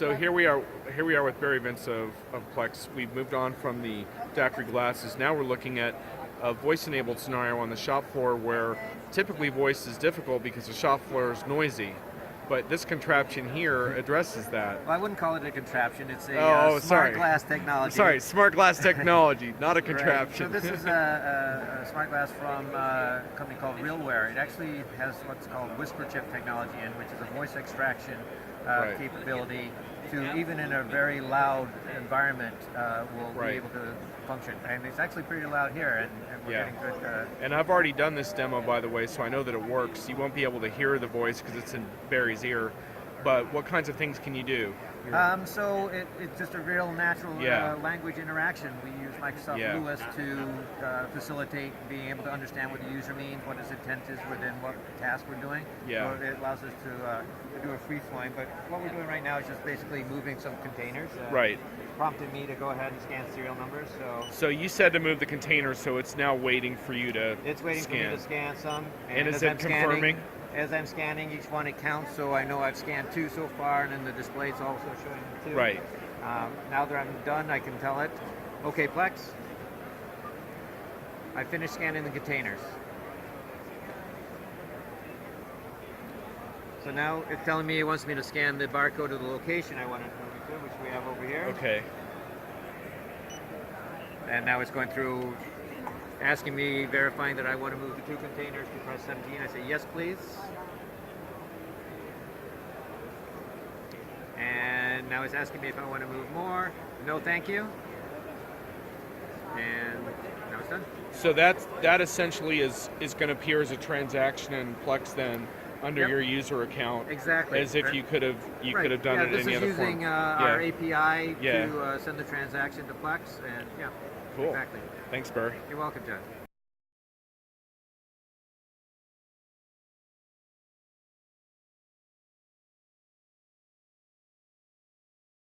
So here we are with Barrie Vince of Plex. We've moved on from the daiquiri glasses. Now we're looking at a voice-enabled scenario on the shop floor where typically voice is difficult because the shop floor is noisy. But this contraption here addresses that. Well, I wouldn't call it a contraption. It's a smart glass technology. Sorry, smart glass technology, not a contraption. Right. So this is a smart glass from a company called RealWear. It actually has what's called whisper chip technology in, which is a voice extraction capability to, even in a very loud environment, will be able to function. And it's actually pretty loud here, and we're getting good... And I've already done this demo, by the way, so I know that it works. You won't be able to hear the voice because it's in Barrie's ear, but what kinds of things can you do? So it's just a real natural language interaction. We use Microsoft Lewis to facilitate being able to understand what the user means, what his intent is within what task we're doing. Yeah. So it allows us to do a free flowing. But what we're doing right now is just basically moving some containers. Right. Prompted me to go ahead and scan serial numbers. So you said to move the container, so it's now waiting for you to It's waiting scan. for me to scan some. And is it confirming? As I'm scanning each one, it counts, so I know I've scanned 2 so far, and then the display's also showing 2. Right. Now that I'm done, I can tell it, okay, Plex, I finished scanning the containers. So now it's telling me it wants me to scan the barcode of the location I want to move to, which we have over here. Okay. And now it's going through, asking me, verifying that I want to move the 2 containers to press 17. I say, yes, please. And now it's asking me if I want to move more. No, thank you. And now it's done. So that essentially is going to appear as a transaction in Plex then under your user account. Exactly. As if you could have done it in any other form. This is using our API to send the transaction to Plex, and cool. Exactly. Thanks, Barrie. You're welcome, John.